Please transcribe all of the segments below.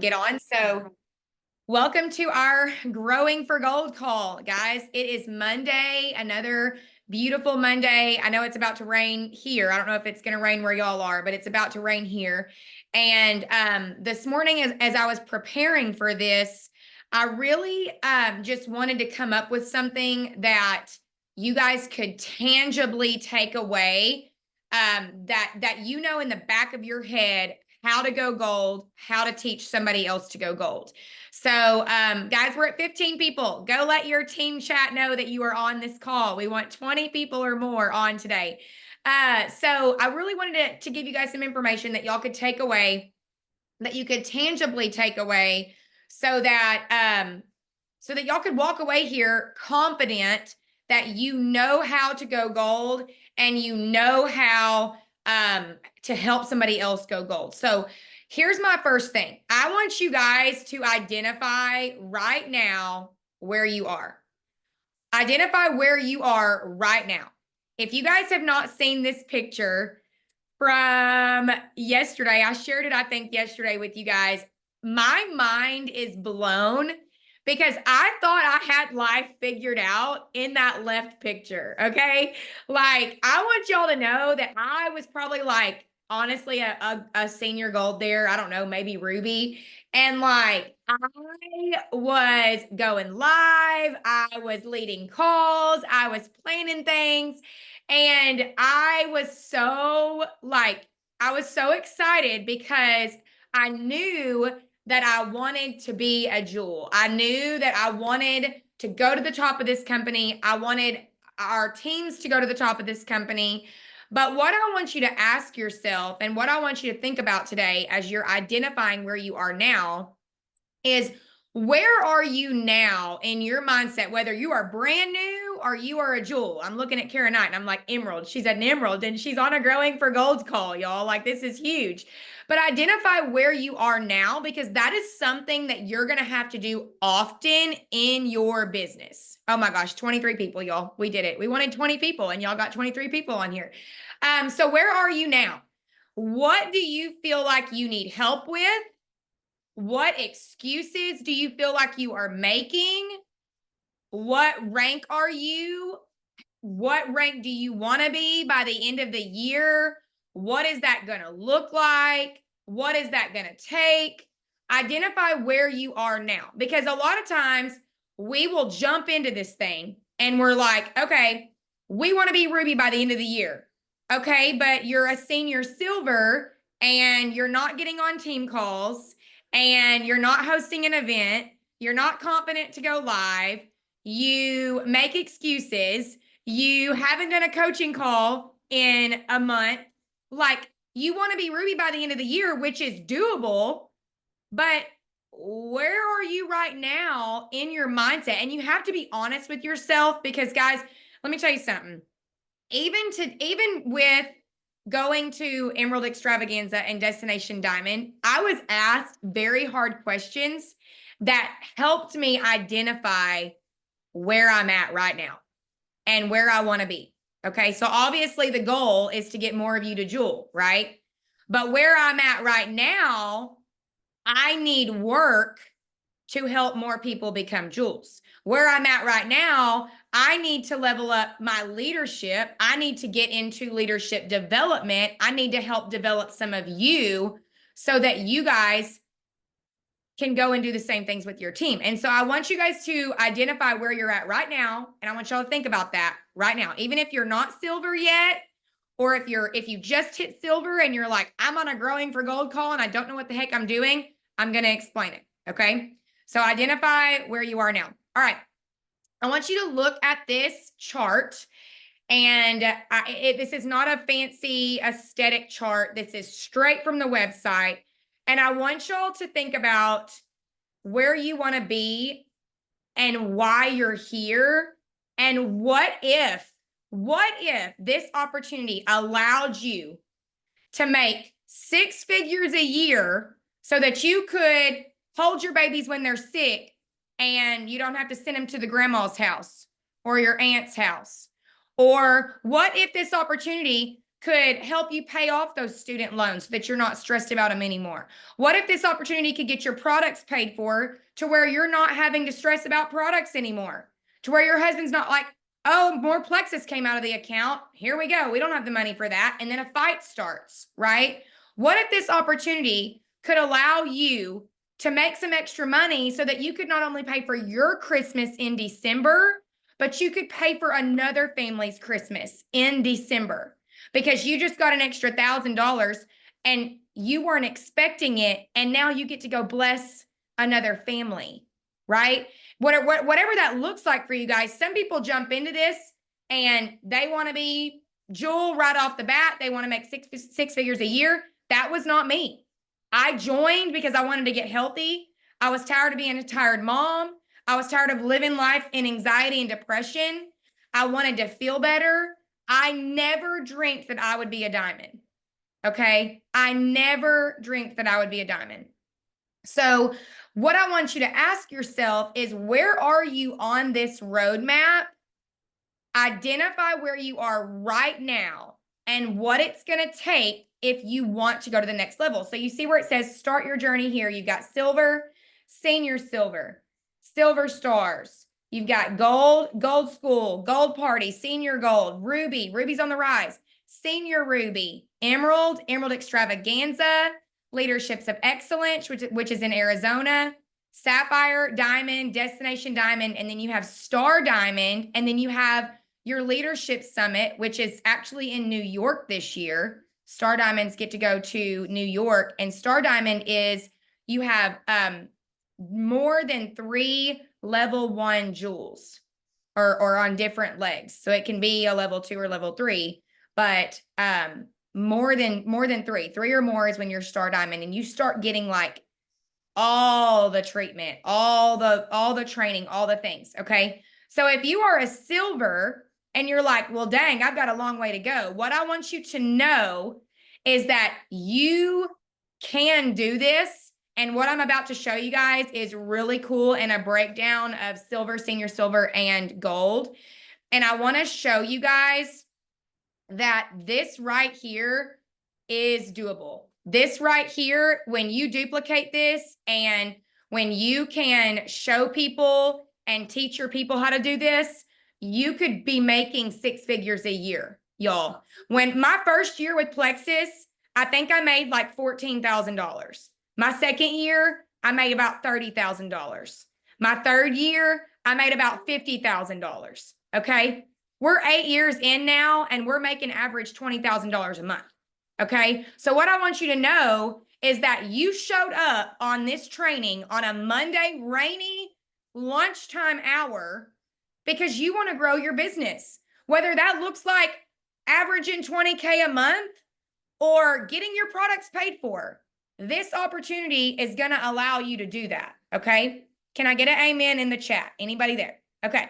get on. So welcome to our Growing for Gold call, guys. It is Monday, another beautiful Monday. I know it's about to rain here. I don't know if it's going to rain where y'all are, but it's about to rain here. And this morning, as I was preparing for this, I really just wanted to come up with something that you guys could tangibly take away, that you know in the back of your head how to go gold, how to teach somebody else to go gold. So, guys, we're at 15 people. Go let your team chat know that you are on this call. We want 20 people or more on today. So I really wanted to give you guys some information that y'all could take away, that you could tangibly take away, so that y'all could walk away here confident that you know how to go gold and you know how to help somebody else go gold. So here's my first thing. I want you guys to identify right now where you are. Identify where you are right now. If you guys have not seen this picture from yesterday, I shared it, I think, yesterday with you guys. My mind is blown because I thought I had life figured out in that left picture. Okay. Like, I want y'all to know that I was probably like, honestly, a senior gold there. I don't know, maybe Ruby. And like, I was going live, I was leading calls, I was planning things. And I was so excited because I knew that I wanted to be a jewel. I knew that I wanted to go to the top of this company. I wanted our teams to go to the top of this company. But what I want you to ask yourself and what I want you to think about today as you're identifying where you are now is, where are you now in your mindset, whether you are brand new or you are a jewel? I'm looking at Kara Knight and I'm like, emerald. She's an emerald and she's on a Growing for Gold call, y'all. Like, this is huge. But identify where you are now, because that is something that you're going to have to do often in your business. Oh my gosh, 23 people, y'all. We did it. We wanted 20 people and y'all got 23 people on here. So where are you now? What do you feel like you need help with? What excuses do you feel like you are making? What rank are you? What rank do you want to be by the end of the year? What is that going to look like? What is that going to take? Identify where you are now, because a lot of times we will jump into this thing and we're like, okay, we want to be Ruby by the end of the year. Okay, but you're a senior silver and you're not getting on team calls and you're not hosting an event. You're not confident to go live. You make excuses. You haven't done a coaching call in a month. Like, you want to be Ruby by the end of the year, which is doable, but where are you right now in your mindset? And you have to be honest with yourself, because guys, let me tell you something. Even with going to Emerald Extravaganza and Destination Diamond, I was asked very hard questions that helped me identify where I'm at right now and where I want to be. Okay. So obviously the goal is to get more of you to jewel, right? But where I'm at right now, I need work to help more people become jewels. Where I'm at right now, I need to level up my leadership. I need to get into leadership development. I need to help develop some of you so that you guys can go and do the same things with your team. And so I want you guys to identify where you're at right now. And I want y'all to think about that right now. Even if you're not silver yet, or if you just hit silver and you're like, I'm on a Growing for Gold call and I don't know what the heck I'm doing, I'm going to explain it. Okay. So identify where you are now. All right. I want you to look at this chart. And this is not a fancy aesthetic chart. This is straight from the website. And I want y'all to think about where you want to be and why you're here. And what if this opportunity allowed you to make 6 figures a year so that you could hold your babies when they're sick and you don't have to send them to the grandma's house or your aunt's house? Or what if this opportunity could help you pay off those student loans so that you're not stressed about them anymore? What if this opportunity could get your products paid for to where you're not having to stress about products anymore? To where your husband's not like, oh, more Plexus came out of the account. Here we go. We don't have the money for that. And then a fight starts, right? What if this opportunity could allow you to make some extra money so that you could not only pay for your Christmas in December, but you could pay for another family's Christmas in December because you just got an extra $1,000 and you weren't expecting it. And now you get to go bless another family, right? Whatever that looks like for you guys. Some people jump into this and they want to be Jewel right off the bat. They want to make six figures a year. That was not me. I joined because I wanted to get healthy. I was tired of being a tired mom. I was tired of living life in anxiety and depression. I wanted to feel better. I never dreamt that I would be a diamond. Okay. I never dreamt that I would be a diamond. So what I want you to ask yourself is, where are you on this roadmap? Identify where you are right now and what it's going to take if you want to go to the next level. So you see where it says start your journey here. You've got silver, senior silver, silver stars. You've got gold, gold school, gold party, senior gold, ruby, ruby's on the rise, senior ruby, emerald, emerald extravaganza, leaderships of excellence, which is in Arizona, sapphire, diamond, destination diamond, and then you have star diamond, and then you have your leadership summit, which is actually in New York this year. Star diamonds get to go to New York, and star diamond is you have more than 3 level 1 jewels or on different legs. So it can be a level 2 or level 3, but more than 3 or more is when you're star diamond, and you start getting like all the treatment, all the training, all the things. Okay. So if you are a silver and you're like, well, dang, I've got a long way to go. What I want you to know is that you can do this. And what I'm about to show you guys is really cool in a breakdown of silver, senior silver, and gold. And I want to show you guys that this right here is doable. This right here, when you duplicate this and when you can show people and teach your people how to do this, you could be making 6 figures a year, y'all. When my first year with Plexus, I think I made like $14,000. My second year, I made about $30,000. My third year, I made about $50,000. Okay. We're 8 years in now, and we're making average $20,000 a month. Okay. So what I want you to know is that you showed up on this training on a Monday, rainy lunchtime hour because you want to grow your business, whether that looks like averaging 20K a month or getting your products paid for. This opportunity is going to allow you to do that. Okay. Can I get an amen in the chat? Anybody there? Okay.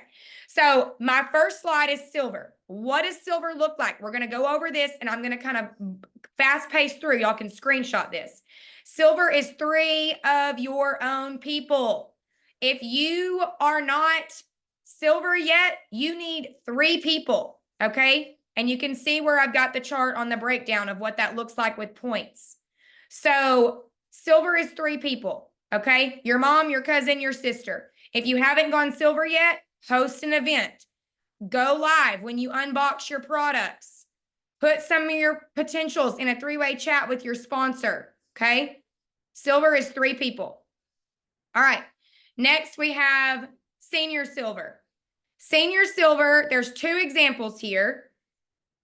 So my first slide is silver. What does silver look like? We're going to go over this, and I'm going to kind of fast pace through. Y'all can screenshot this. Silver is 3 of your own people. If you are not silver yet, you need 3 people. Okay. And you can see where I've got the chart on the breakdown of what that looks like with points. So silver is 3 people. Okay. Your mom, your cousin, your sister. If you haven't gone silver yet, host an event. Go live when you unbox your products. Put some of your potentials in a 3-way chat with your sponsor. Okay. Silver is 3 people. All right. Next, we have senior silver. Senior silver, there's 2 examples here.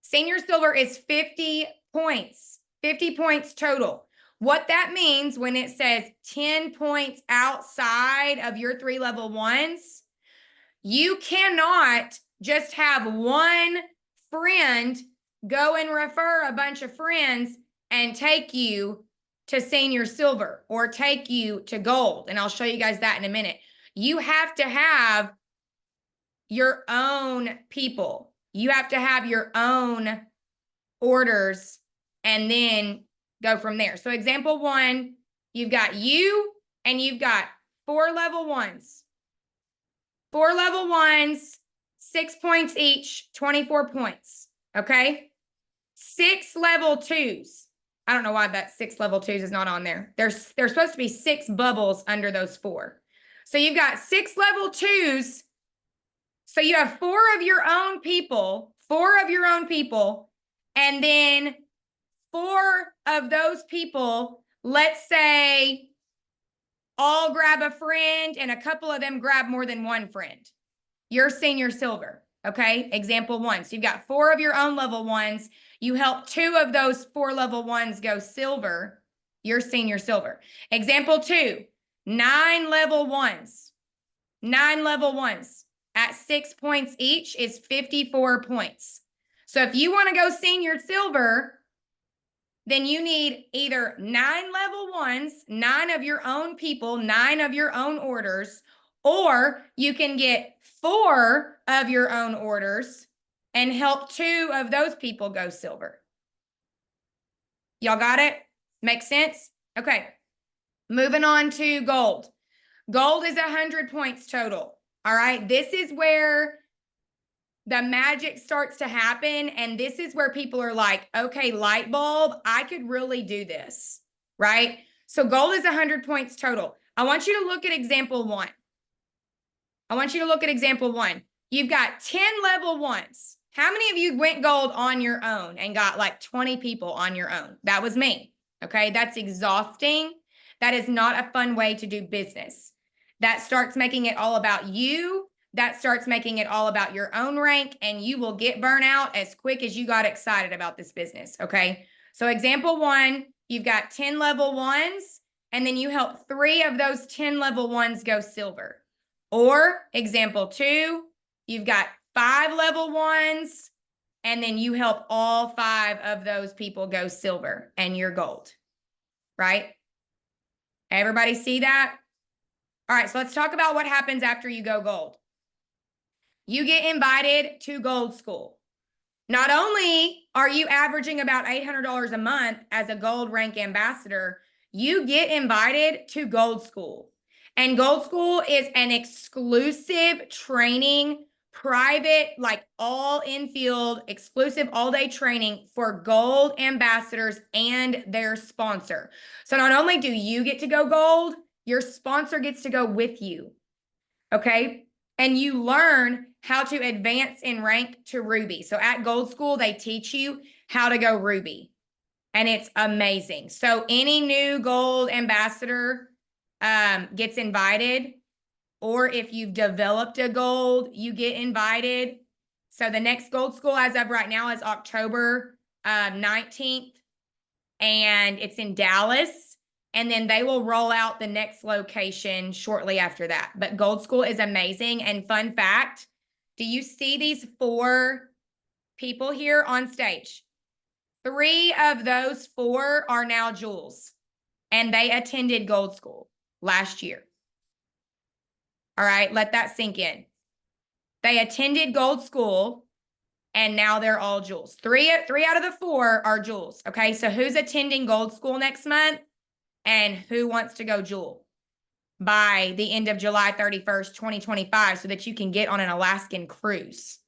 Senior silver is 50 points, 50 points total. What that means when it says 10 points outside of your 3 level 1s, you cannot just have one friend go and refer a bunch of friends and take you to senior silver or take you to gold. And I'll show you guys that in a minute. You have to have your own people. You have to have your own orders and then go from there. So example 1, you've got you and you've got 4 level 1s. 4 level 1s, 6 points each, 24 points. Okay. 6 level 2s. I don't know why that 6 level 2s is not on there. There's supposed to be 6 bubbles under those 4. So you've got 6 level 2s. So you have 4 of your own people, and then 4 of those people, let's say, all grab a friend and a couple of them grab more than one friend. You're senior silver. Okay. Example 1. So you've got 4 of your own level 1s. You help 2 of those 4 level 1s go silver. You're senior silver. Example 2, 9 level 1s. 9 level 1s at 6 points each is 54 points. So if you want to go senior silver, then you need either 9 level 1s, 9 of your own people, 9 of your own orders, or you can get 4 of your own orders and help 2 of those people go silver. Y'all got it? Makes sense? Okay. Moving on to gold. Gold is 100 points total. All right. This is where the magic starts to happen. And this is where people are like, okay, light bulb, I could really do this. Right? So gold is 100 points total. I want you to look at example 1. You've got 10 level 1s. How many of you went gold on your own and got like 20 people on your own? That was me. Okay. That's exhausting. That is not a fun way to do business. That starts making it all about you. That starts making it all about your own rank, and you will get burnout as quick as you got excited about this business. Okay. So example 1, you've got 10 level 1s, and then you help 3 of those 10 level 1s go silver. Or example 2, you've got 5 level 1s, and then you help all 5 of those people go silver, and you're gold. Right? Everybody see that? All right, so let's talk about what happens after you go gold. You get invited to gold school. Not only are you averaging about $800 a month as a gold rank ambassador, you get invited to gold school. And gold school is an exclusive training, private, like all in-field, exclusive all-day training for gold ambassadors and their sponsor. So not only do you get to go gold, your sponsor gets to go with you. Okay. And you learn how to advance in rank to Ruby. So at Gold School, they teach you how to go Ruby. And it's amazing. So any new gold ambassador gets invited. Or if you've developed a gold, you get invited. So the next Gold School as of right now is October 19th. And it's in Dallas. And then they will roll out the next location shortly after that. But Gold School is amazing. And fun fact, do you see these 4 people here on stage? 3 of those 4 are now Jules. And they attended Gold School last year. All right, let that sink in. They attended Gold School, and now they're all Jules. 3 out of the 4 are Jules. Okay, so who's attending Gold School next month? And who wants to go Jewel by the end of July 31st, 2025, so that you can get on an Alaskan cruise?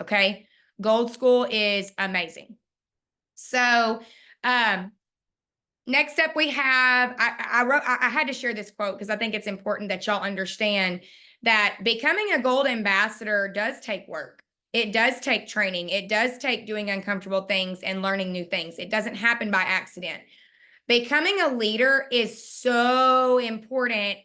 Okay. Gold School is amazing. So, next up we have, I had to share this quote because I think it's important that y'all understand that becoming a gold ambassador does take work. It does take training. It does take doing uncomfortable things and learning new things. It doesn't happen by accident. Becoming a leader is so important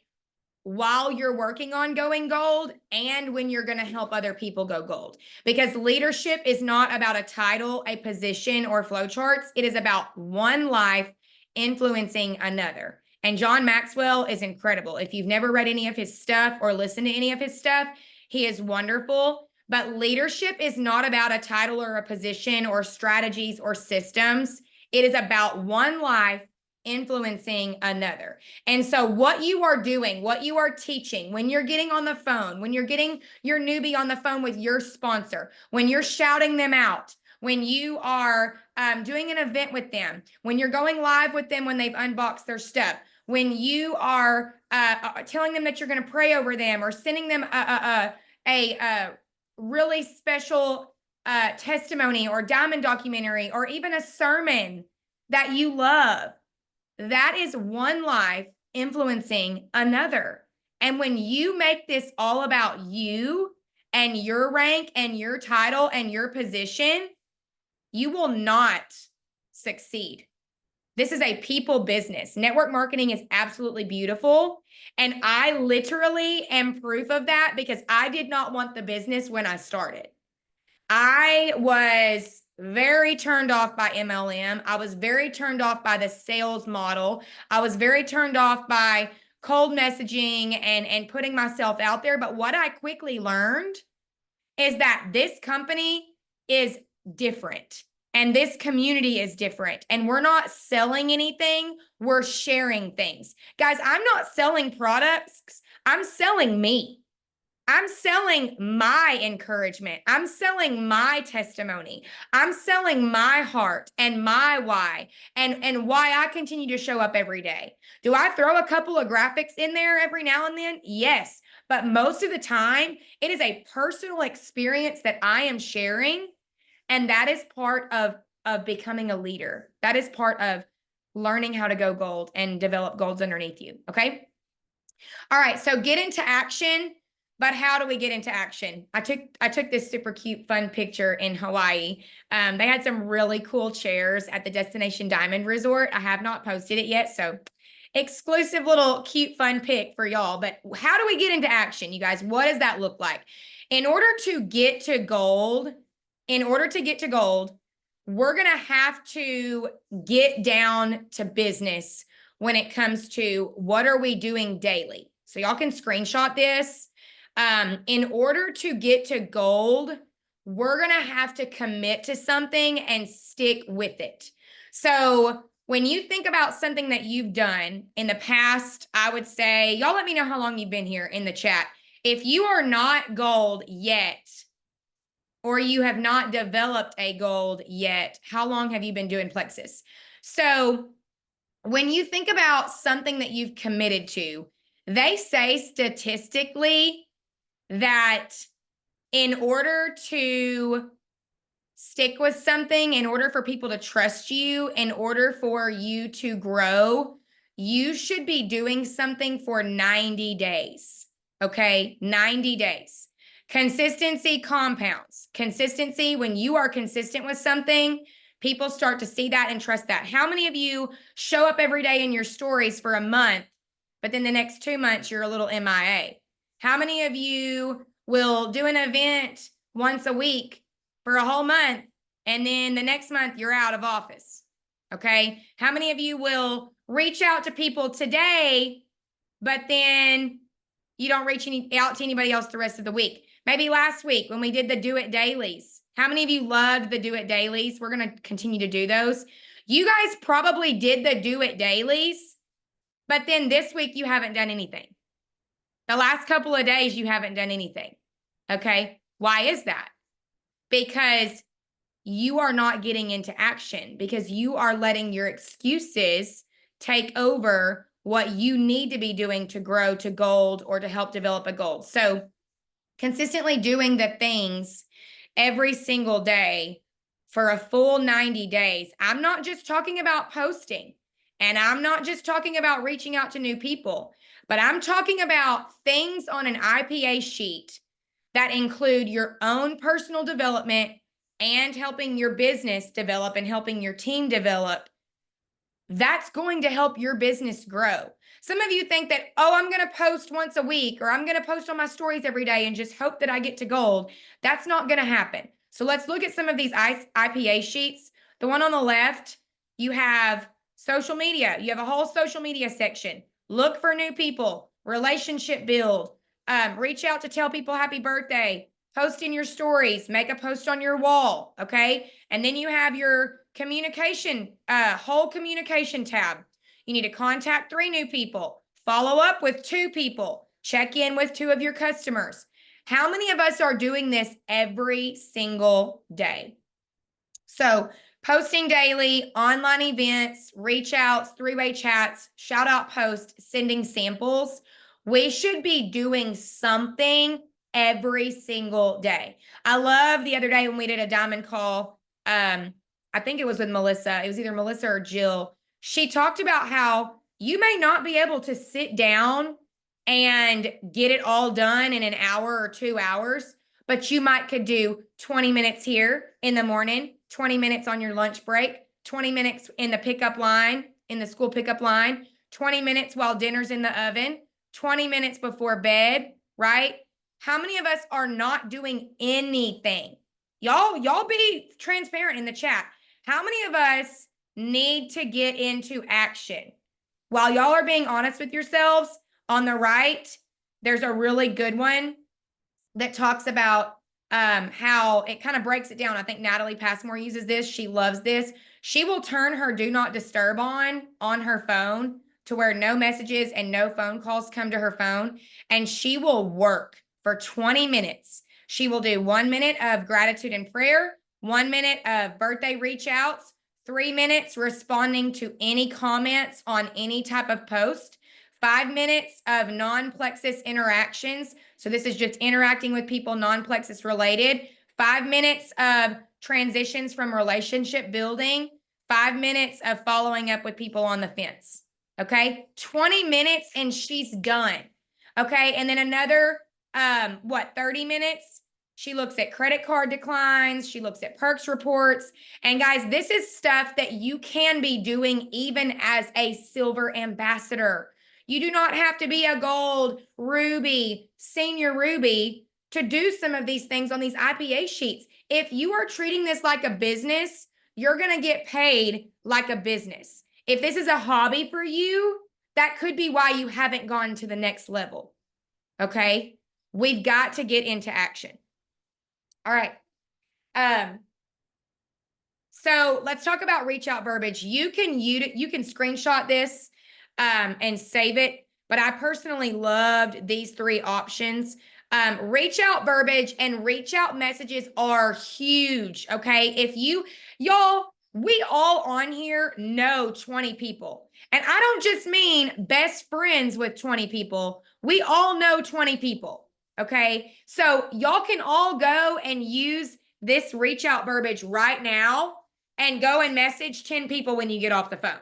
while you're working on going gold and when you're going to help other people go gold. Because leadership is not about a title, a position, or flowcharts. It is about one life influencing another. And John Maxwell is incredible. If you've never read any of his stuff or listened to any of his stuff, he is wonderful. But leadership is not about a title or a position or strategies or systems. It is about one life influencing another. And so what you are doing, what you are teaching, when you're getting on the phone, when you're getting your newbie on the phone with your sponsor, when you're shouting them out, when you are doing an event with them, when you're going live with them when they've unboxed their stuff, when you are telling them that you're going to pray over them or sending them a really special testimony or diamond documentary or even a sermon that you love. That is one life influencing another. And when you make this all about you and your rank and your title and your position, you will not succeed. This is a people business. Network marketing is absolutely beautiful. And I literally am proof of that because I did not want the business when I started. I was very turned off by MLM. I was very turned off by the sales model. I was very turned off by cold messaging and putting myself out there. But what I quickly learned is that this company is different and this community is different. And we're not selling anything, we're sharing things. Guys, I'm not selling products, I'm selling me. I'm selling my encouragement. I'm selling my testimony. I'm selling my heart and my why and why I continue to show up every day. Do I throw a couple of graphics in there every now and then? Yes. But most of the time, it is a personal experience that I am sharing. And that is part of becoming a leader. That is part of learning how to go gold and develop golds underneath you. Okay. All right. So get into action. But how do we get into action? I took this super cute, fun picture in Hawaii. They had some really cool chairs at the Destination Diamond Resort. I have not posted it yet, so exclusive little cute, fun pic for y'all. But how do we get into action, you guys? What does that look like? In order to get to gold, we're going to have to get down to business when it comes to what are we doing daily. So y'all can screenshot this. In order to get to gold, we're going to have to commit to something and stick with it. So when you think about something that you've done in the past, I would say, y'all let me know how long you've been here in the chat. If you are not gold yet, or you have not developed a gold yet, how long have you been doing Plexus? So when you think about something that you've committed to, they say statistically that in order to stick with something, in order for people to trust you, in order for you to grow, you should be doing something for 90 days. Okay, 90 days. Consistency compounds. Consistency, when you are consistent with something, people start to see that and trust that. How many of you show up every day in your stories for a month, but then the next 2 months you're a little MIA? How many of you will do an event once a week for a whole month, and then the next month you're out of office? Okay. How many of you will reach out to people today, but then you don't reach out to anybody else the rest of the week? Maybe last week when we did the Do It Dailies. How many of you loved the Do It Dailies? We're going to continue to do those. You guys probably did the Do It Dailies, but then this week you haven't done anything. The last couple of days, you haven't done anything. Okay. Why is that? Because you are not getting into action, because you are letting your excuses take over what you need to be doing to grow to gold or to help develop a gold. So consistently doing the things every single day for a full 90 days. I'm not just talking about posting, and I'm not just talking about reaching out to new people, but I'm talking about things on an IPA sheet that include your own personal development and helping your business develop and helping your team develop. That's going to help your business grow. Some of you think that, oh, I'm going to post once a week, or I'm going to post on my stories every day and just hope that I get to gold. That's not going to happen. So let's look at some of these IPA sheets. The one on the left, you have social media. You have a whole social media section. Look for new people, relationship build, reach out to tell people happy birthday, post in your stories, make a post on your wall, okay? And then you have your communication, whole communication tab. You need to contact 3 new people, follow up with 2 people, check in with 2 of your customers. How many of us are doing this every single day? So posting daily, online events, reach outs, 3-way chats, shout out posts, sending samples. We should be doing something every single day. I love the other day when we did a diamond call. I think it was with Melissa. It was either Melissa or Jill. She talked about how you may not be able to sit down and get it all done in an hour or 2 hours, but you might could do 20 minutes here in the morning, 20 minutes on your lunch break, 20 minutes in the pickup line, in the school pickup line, 20 minutes while dinner's in the oven, 20 minutes before bed, right? How many of us are not doing anything? Y'all be transparent in the chat. How many of us need to get into action? While y'all are being honest with yourselves, on the right, there's a really good one that talks about how it kind of breaks it down. I think Natalie Passmore uses this. She loves this. She will turn her do not disturb on her phone to where no messages and no phone calls come to her phone. And she will work for 20 minutes. She will do 1 minute of gratitude and prayer, 1 minute of birthday reach outs, 3 minutes responding to any comments on any type of post, 5 minutes of non-plexus interactions. So this is just interacting with people non-plexus related. 5 minutes of transitions from relationship building. 5 minutes of following up with people on the fence. Okay, 20 minutes and she's done. Okay, and then another 30 minutes. She looks at credit card declines. She looks at perks reports. And guys, this is stuff that you can be doing even as a silver ambassador. You do not have to be a gold, ruby, senior ruby to do some of these things on these IPA sheets. If you are treating this like a business, you're going to get paid like a business. If this is a hobby for you, that could be why you haven't gone to the next level. Okay? We've got to get into action. All right. So let's talk about reach out verbiage. You can screenshot this and save it, but I personally loved these 3 options. Reach out verbiage and reach out messages are huge. Okay. If y'all, we all on here know 20 people. And I don't just mean best friends with 20 people. We all know 20 people. Okay. So y'all can all go and use this reach out verbiage right now and go and message 10 people when you get off the phone.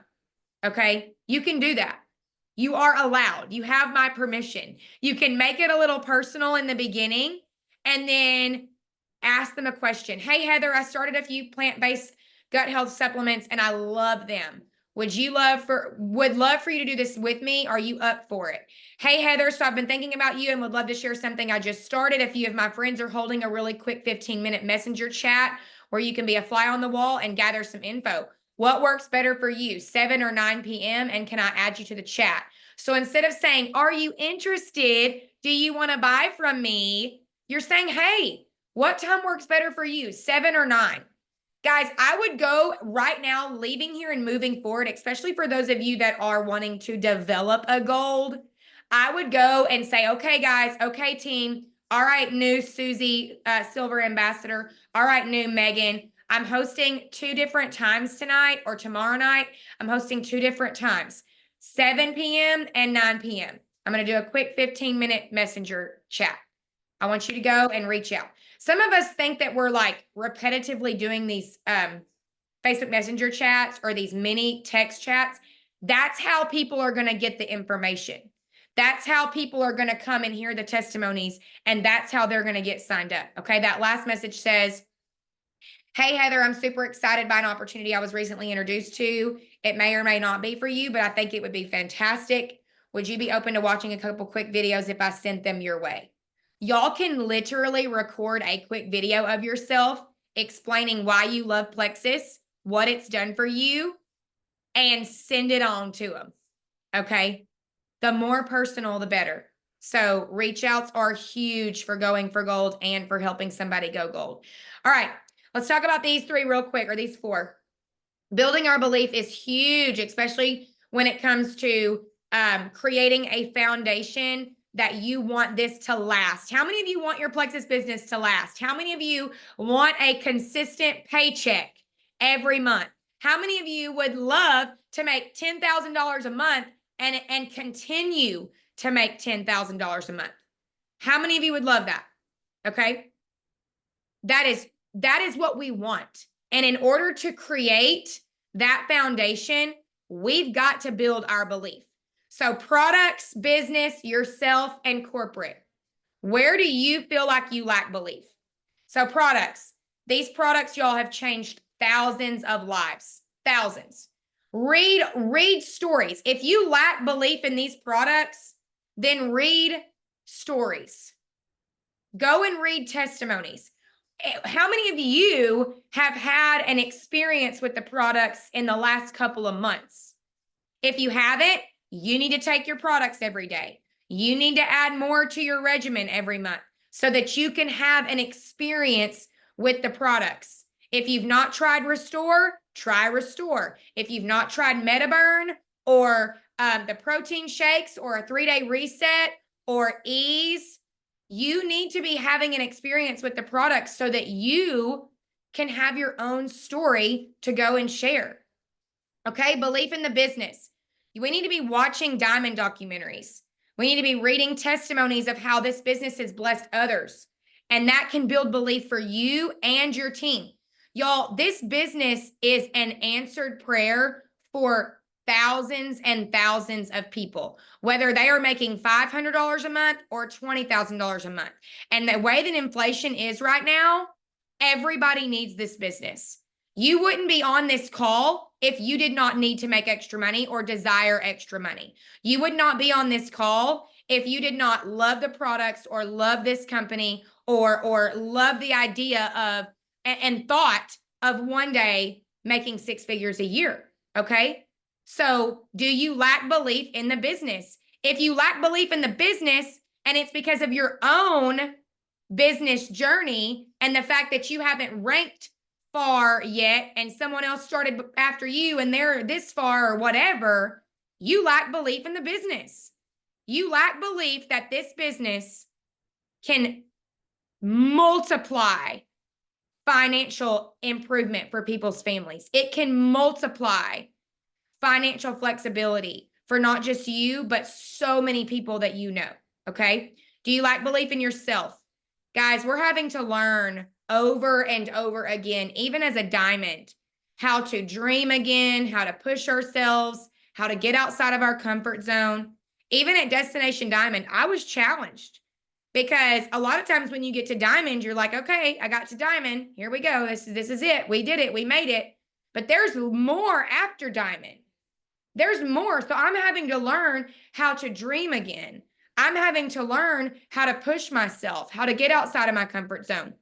Okay. You can do that. You are allowed. You have my permission. You can make it a little personal in the beginning and then ask them a question. Hey, Heather, I started a few plant-based gut health supplements and I love them. Would love for you to do this with me? Are you up for it? Hey, Heather, so I've been thinking about you and would love to share something I just started. A few of my friends are holding a really quick 15-minute messenger chat where you can be a fly on the wall and gather some info. What works better for you, 7 or 9 p.m.? And can I add you to the chat? So instead of saying, are you interested? Do you want to buy from me? You're saying, hey, what time works better for you, 7 or 9? Guys, I would go right now, leaving here and moving forward, especially for those of you that are wanting to develop a gold. I would go and say, okay, guys, okay, team. All right, new Susie, Silver Ambassador. All right, new Megan. I'm hosting 2 different times tonight or tomorrow night. I'm hosting 2 different times, 7 p.m. and 9 p.m. I'm going to do a quick 15-minute messenger chat. I want you to go and reach out. Some of us think that we're like repetitively doing these Facebook Messenger chats or these mini text chats. That's how people are going to get the information. That's how people are going to come and hear the testimonies, and that's how they're going to get signed up. Okay, that last message says, hey, Heather, I'm super excited by an opportunity I was recently introduced to. It may or may not be for you, but I think it would be fantastic. Would you be open to watching a couple quick videos if I sent them your way? Y'all can literally record a quick video of yourself explaining why you love Plexus, what it's done for you, and send it on to them. Okay? The more personal, the better. So reach outs are huge for going for gold and for helping somebody go gold. All right, let's talk about these 3 real quick, or these 4. Building our belief is huge, especially when it comes to creating a foundation that you want this to last. How many of you want your Plexus business to last? How many of you want a consistent paycheck every month? How many of you would love to make $10,000 a month and continue to make $10,000 a month? How many of you would love that? Okay. That is what we want. And in order to create that foundation, we've got to build our belief. So products, business, yourself, and corporate. Where do you feel like you lack belief? So products, these products, y'all, have changed thousands of lives, thousands. Read stories. If you lack belief in these products, then read stories. Go and read testimonies. How many of you have had an experience with the products in the last couple of months? If you haven't, you need to take your products every day. You need to add more to your regimen every month so that you can have an experience with the products. If you've not tried Restore, try Restore. If you've not tried MetaBurn or the protein shakes or a 3-day reset or Ease, you need to be having an experience with the products so that you can have your own story to go and share. Okay, belief in the business. We need to be watching diamond documentaries. We need to be reading testimonies of how this business has blessed others. And that can build belief for you and your team. Y'all, this business is an answered prayer for thousands and thousands of people, whether they are making $500 a month or $20,000 a month. And the way that inflation is right now, everybody needs this business. You wouldn't be on this call if you did not need to make extra money or desire extra money. You would not be on this call if you did not love the products or love this company or love the idea of and thought of one day making 6 figures a year. Okay. So do you lack belief in the business? If you lack belief in the business and it's because of your own business journey and the fact that you haven't ranked far yet and someone else started after you and they're this far or whatever, you lack belief in the business. You lack belief that this business can multiply financial improvement for people's families. It can multiply financial flexibility for not just you, but so many people that you know. Okay. Do you lack belief in yourself? Guys, we're having to learn over and over again, even as a diamond, how to dream again, how to push ourselves, how to get outside of our comfort zone. Even at Destination Diamond, I was challenged because a lot of times when you get to diamond, you're like, okay, I got to diamond. Here we go. This is it. We did it. We made it. But there's more after diamond. There's more. So I'm having to learn how to dream again. I'm having to learn how to push myself, how to get outside of my comfort zone.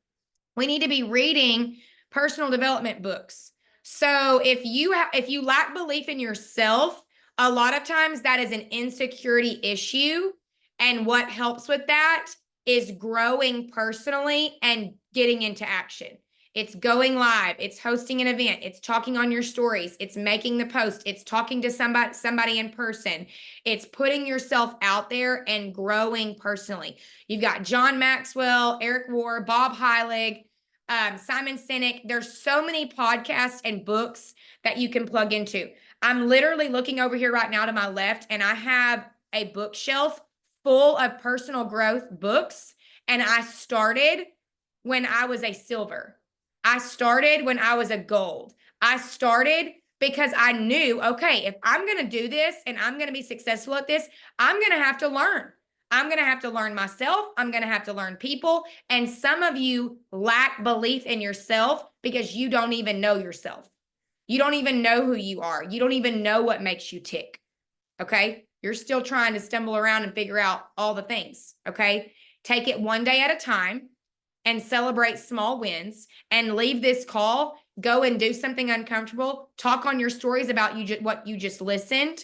We need to be reading personal development books. So if you lack belief in yourself, a lot of times that is an insecurity issue. And what helps with that is growing personally and getting into action. It's going live. It's hosting an event. It's talking on your stories. It's making the post. It's talking to somebody in person. It's putting yourself out there and growing personally. You've got John Maxwell, Eric Ward, Bob Heilig, Simon Sinek. There's so many podcasts and books that you can plug into. I'm literally looking over here right now to my left, and I have a bookshelf full of personal growth books. And I started when I was a silver. I started when I was a gold. I started because I knew, okay, if I'm going to do this and I'm going to be successful at this, I'm going to have to learn. I'm going to have to learn myself. I'm going to have to learn people. And some of you lack belief in yourself because you don't even know yourself. You don't even know who you are. You don't even know what makes you tick. Okay. You're still trying to stumble around and figure out all the things. Okay. Take it one day at a time and celebrate small wins and leave this call, go and do something uncomfortable, talk on your stories about what you just listened,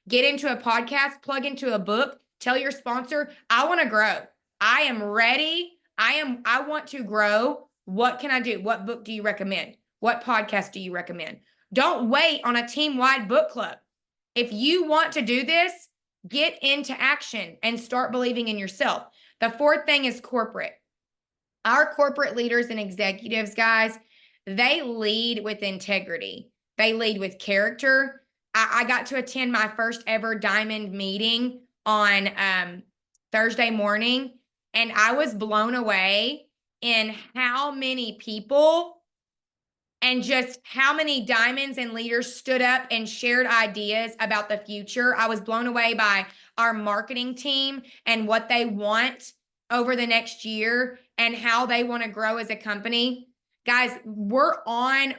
get into a podcast, plug into a book, tell your sponsor, I want to grow. I am ready. I want to grow. What can I do? What book do you recommend? What podcast do you recommend? Don't wait on a team-wide book club. If you want to do this, get into action and start believing in yourself. The fourth thing is corporate. Our corporate leaders and executives, guys, they lead with integrity. They lead with character. I got to attend my first ever diamond meeting on Thursday morning. And I was blown away in how many people and just how many diamonds and leaders stood up and shared ideas about the future. I was blown away by our marketing team and what they want over the next year and how they want to grow as a company. Guys, we're on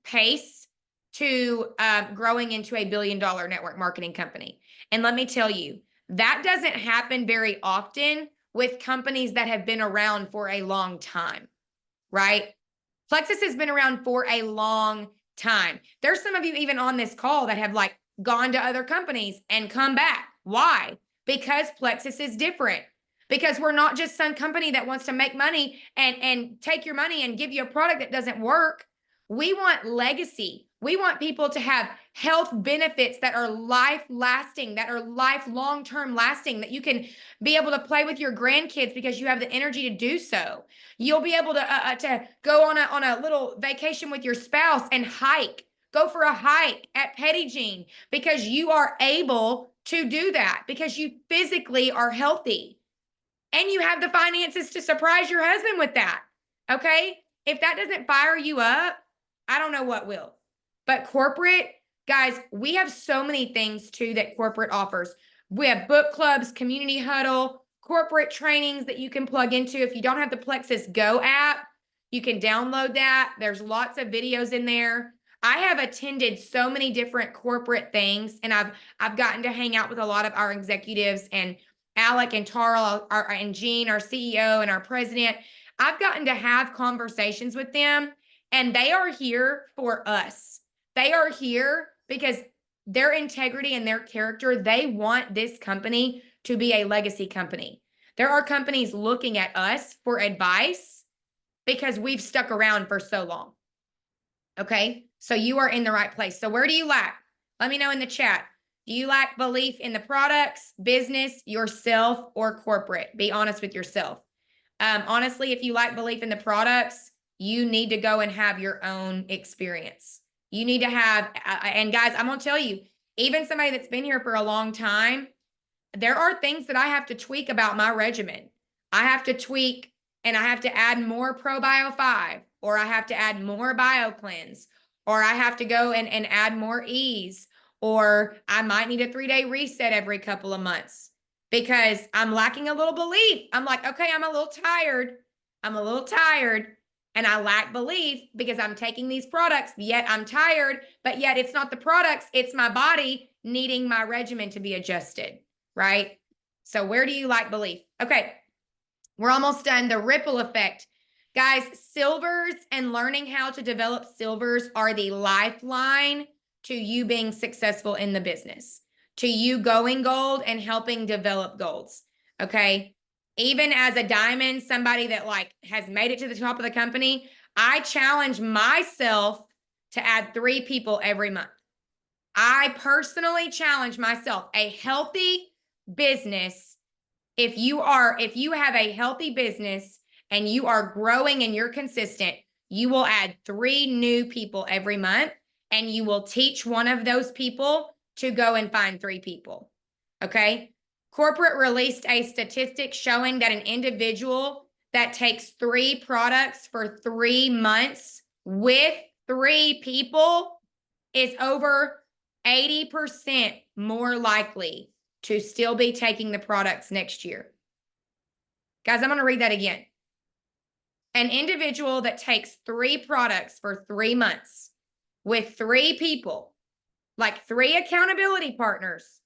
pace to growing into a $1 billion network marketing company. And let me tell you, that doesn't happen very often with companies that have been around for a long time, right? Plexus has been around for a long time. There's some of you even on this call that have like gone to other companies and come back. Why? Because Plexus is different. Because we're not just some company that wants to make money and take your money and give you a product that doesn't work. We want legacy. We want people to have health benefits that are life lasting, that are lifelong term lasting, that you can be able to play with your grandkids because you have the energy to do so. You'll be able to go on a little vacation with your spouse and hike. Go for a hike at Petit Jean because you are able to do that because you physically are healthy and you have the finances to surprise your husband with that. Okay? If that doesn't fire you up, I don't know what will. But corporate, guys, we have so many things too that corporate offers. We have book clubs, community huddle, corporate trainings that you can plug into. If you don't have the Plexus Go app, you can download that. There's lots of videos in there. I have attended so many different corporate things, and I've gotten to hang out with a lot of our executives, and Alec and Tarl and Gene, our CEO and our president. I've gotten to have conversations with them, and they are here for us. They are here because their integrity and their character, they want this company to be a legacy company. There are companies looking at us for advice because we've stuck around for so long. Okay, so you are in the right place. So where do you lack? Let me know in the chat. Do you lack belief in the products, business, yourself, or corporate? Be honest with yourself. Honestly, if you lack belief in the products, you need to go and have your own experience. You need to have, and guys, I'm going to tell you, even somebody that's been here for a long time, there are things that I have to tweak about my regimen. I have to tweak and I have to add more ProBio 5, or I have to add more BioCleanse, or I have to go and add more Ease, or I might need a 3-day reset every couple of months because I'm lacking a little belief. I'm like, okay, I'm a little tired. And I lack belief because I'm taking these products, yet I'm tired, but yet it's not the products, it's my body needing my regimen to be adjusted, right? So where do you lack belief? Okay, we're almost done. The ripple effect. Guys, silvers and learning how to develop silvers are the lifeline to you being successful in the business, to you going gold and helping develop golds, okay? Even as a diamond, somebody that like has made it to the top of the company, I challenge myself to add 3 people every month. I personally challenge myself. A healthy business, if you have a healthy business and you are growing and you're consistent, you will add 3 new people every month, and you will teach one of those people to go and find 3 people. Okay? Corporate released a statistic showing that an individual that takes 3 products for 3 months with 3 people is over 80% more likely to still be taking the products next year. Guys, I'm going to read that again. An individual that takes 3 products for 3 months with 3 people, like 3 accountability partners,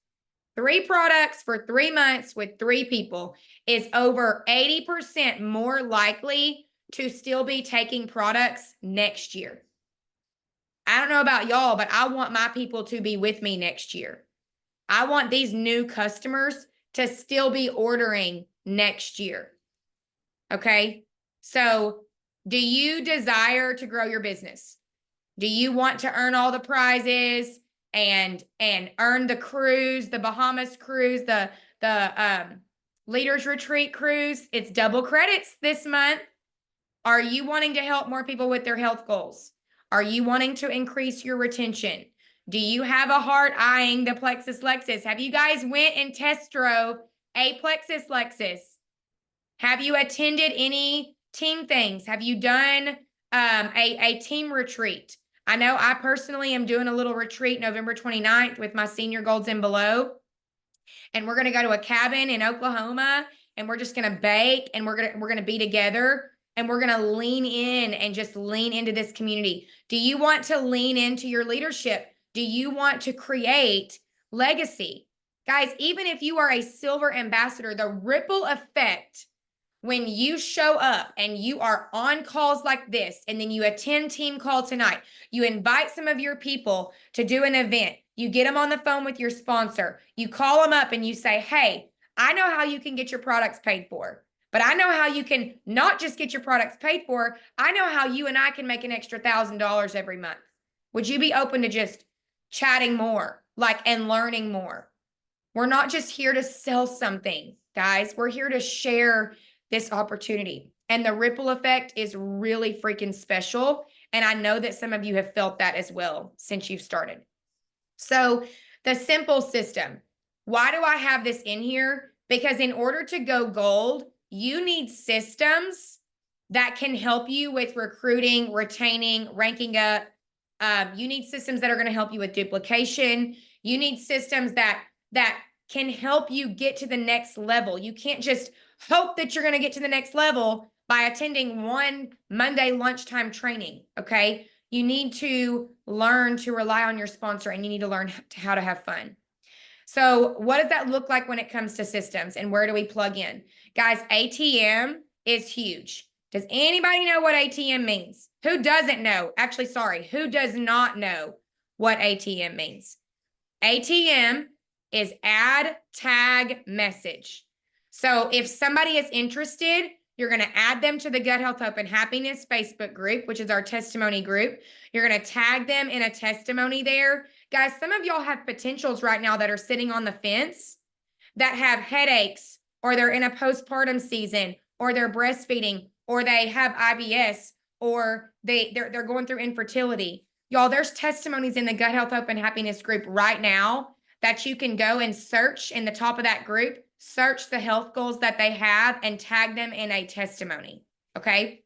3 products for 3 months with 3 people, is over 80% more likely to still be taking products next year. I don't know about y'all, but I want my people to be with me next year. I want these new customers to still be ordering next year. Okay? So, do you desire to grow your business? Do you want to earn all the prizes and earn the cruise, the Bahamas cruise, the Leaders Retreat cruise? It's double credits this month. Are you wanting to help more people with their health goals? Are you wanting to increase your retention? Do you have a heart eyeing the Plexus Lexus? Have you guys went and test drove a Plexus Lexus? Have you attended any team things? Have you done a team retreat? I know I personally am doing a little retreat November 29th with my senior Golds and Below. And we're going to go to a cabin in Oklahoma and we're just going to bake and we're going to be together and we're going to lean in and just lean into this community. Do you want to lean into your leadership? Do you want to create legacy? Guys, even if you are a silver ambassador, the ripple effect when you show up and you are on calls like this, and then you attend team call tonight, you invite some of your people to do an event, you get them on the phone with your sponsor, you call them up and you say, hey, I know how you can get your products paid for, but I know how you can not just get your products paid for, I know how you and I can make an extra $1,000 every month. Would you be open to just chatting more, and learning more? We're not just here to sell something, guys. We're here to share this opportunity. And the ripple effect is really freaking special. And I know that some of you have felt that as well since you've started. So the simple system, why do I have this in here? Because in order to go gold, you need systems that can help you with recruiting, retaining, ranking up. You need systems that are going to help you with duplication. You need systems that can help you get to the next level. You can't just hope that you're going to get to the next level by attending one Monday lunchtime training, okay? You need to learn to rely on your sponsor and you need to learn how to have fun. So what does that look like when it comes to systems and where do we plug in? Guys, ATM is huge. Does anybody know what ATM means? Who doesn't know? Actually, sorry, who does not know what ATM means? ATM is add, tag, message. So if somebody is interested, you're going to add them to the Gut Health, Hope, and Happiness Facebook group, which is our testimony group. You're going to tag them in a testimony there. Guys, some of y'all have potentials right now that are sitting on the fence that have headaches, or they're in a postpartum season, or they're breastfeeding, or they have IBS, or they're going through infertility. Y'all, there's testimonies in the Gut Health, Hope, and Happiness group right now that you can go and search in the top of that group, search the health goals that they have and tag them in a testimony, okay?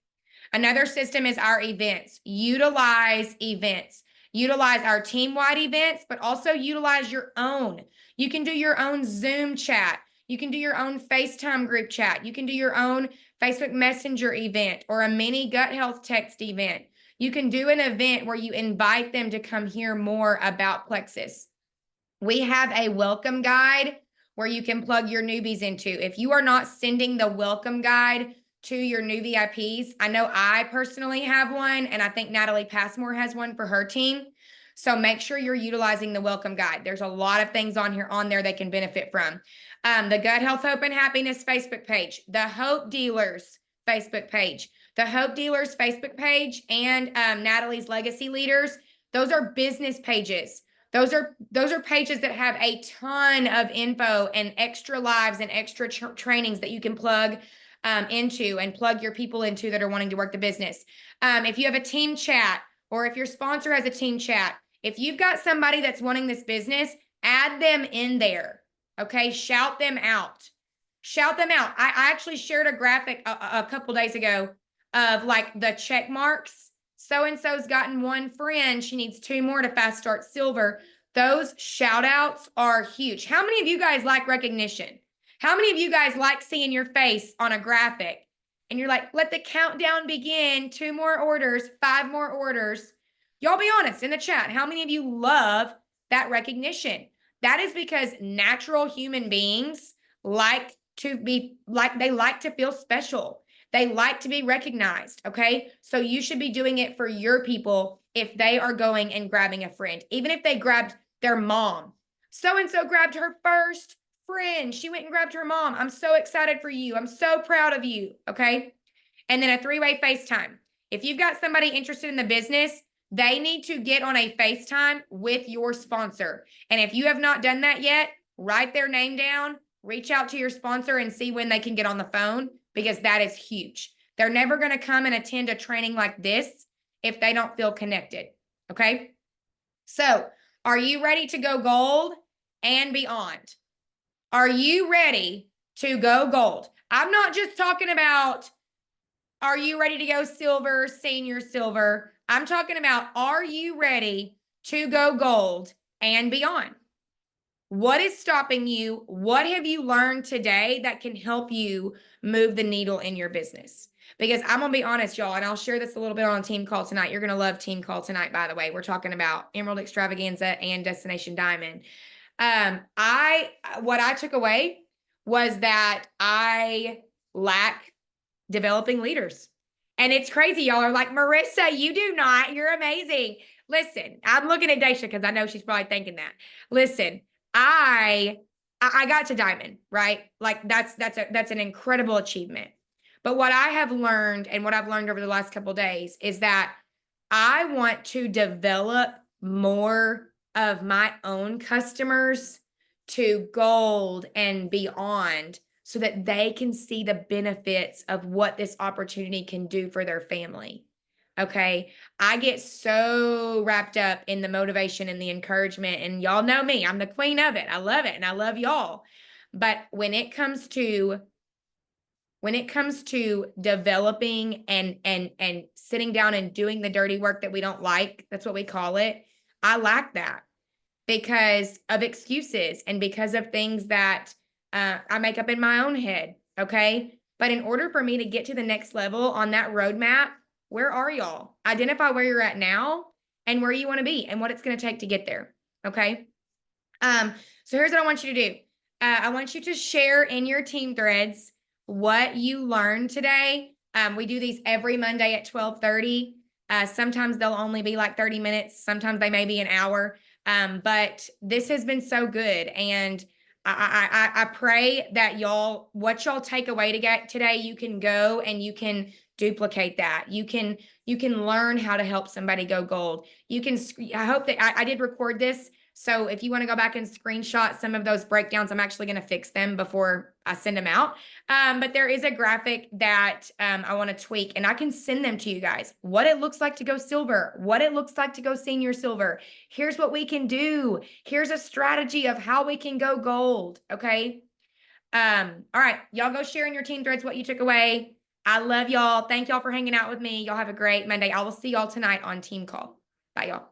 Another system is our events. Utilize events. Utilize our team-wide events, but also utilize your own. You can do your own Zoom chat. You can do your own FaceTime group chat. You can do your own Facebook Messenger event or a mini gut health text event. You can do an event where you invite them to come hear more about Plexus. We have a welcome guide where you can plug your newbies into. If you are not sending the welcome guide to your new VIPs, I know I personally have one, and I think Natalie Passmore has one for her team. So make sure you're utilizing the welcome guide. There's a lot of things on there they can benefit from. The Gut Health, Hope, and Happiness Facebook page, the Hope Dealers Facebook page, the Hope Dealers Facebook page, and Natalie's Legacy Leaders. Those are business pages. Those are pages that have a ton of info and extra lives and extra trainings that you can plug into and plug your people into that are wanting to work the business. If you have a team chat, or if your sponsor has a team chat, if you've got somebody that's wanting this business, add them in there. Okay, shout them out. Shout them out. I actually shared a graphic a couple days ago of the check marks. So-and-so's gotten one friend. She needs 2 more to fast start silver. Those shout outs are huge. How many of you guys like recognition? How many of you guys like seeing your face on a graphic and you're like, let the countdown begin, 2 more orders, 5 more orders? Y'all be honest in the chat. How many of you love that recognition? That is because natural human beings like to feel special. They like to be recognized, okay? So you should be doing it for your people if they are going and grabbing a friend. Even if they grabbed their mom. So-and-so grabbed her first friend. She went and grabbed her mom. I'm so excited for you. I'm so proud of you, okay? And then a 3-way FaceTime. If you've got somebody interested in the business, they need to get on a FaceTime with your sponsor. And if you have not done that yet, write their name down, reach out to your sponsor and see when they can get on the phone, because that is huge. They're never going to come and attend a training like this if they don't feel connected, okay? So, are you ready to go gold and beyond? Are you ready to go gold? I'm not just talking about, are you ready to go silver, senior silver? I'm talking about, are you ready to go gold and beyond? What is stopping you? What have you learned today that can help you move the needle in your business? Because I'm going to be honest, y'all, and I'll share this a little bit on Team Call tonight. You're going to love Team Call tonight, by the way. We're talking about Emerald Extravaganza and Destination Diamond. What I took away was that I lack developing leaders. And it's crazy. Y'all are like, Marissa, you do not. You're amazing. Listen, I'm looking at Daisha because I know she's probably thinking that. Listen, I got to diamond, right? Like that's an incredible achievement. But what I have learned and what I've learned over the last couple of days is that I want to develop more of my own customers to gold and beyond so that they can see the benefits of what this opportunity can do for their family. Okay. I get so wrapped up in the motivation and the encouragement, and y'all know me, I'm the queen of it. I love it and I love y'all. But when it comes to developing and sitting down and doing the dirty work that we don't like, that's what we call it, I lack that because of excuses and because of things that I make up in my own head. Okay. But in order for me to get to the next level on that roadmap, where are y'all? Identify where you're at now and where you want to be and what it's going to take to get there. Okay. So here's what I want you to do. I want you to share in your team threads what you learned today. We do these every Monday at 12:30. Sometimes they'll only be like 30 minutes. Sometimes they may be an hour. But this has been so good. And I pray that what y'all take away today, you can go and you can duplicate that. You can learn how to help somebody go gold. I hope that I did record this. So if you want to go back and screenshot some of those breakdowns, I'm actually going to fix them before I send them out. But there is a graphic that I want to tweak, and I can send them to you guys. What it looks like to go silver, what it looks like to go senior silver. Here's what we can do. Here's a strategy of how we can go gold. Okay. All right. Y'all go share in your team threads what you took away. I love y'all. Thank y'all for hanging out with me. Y'all have a great Monday. I will see y'all tonight on Team Call. Bye, y'all.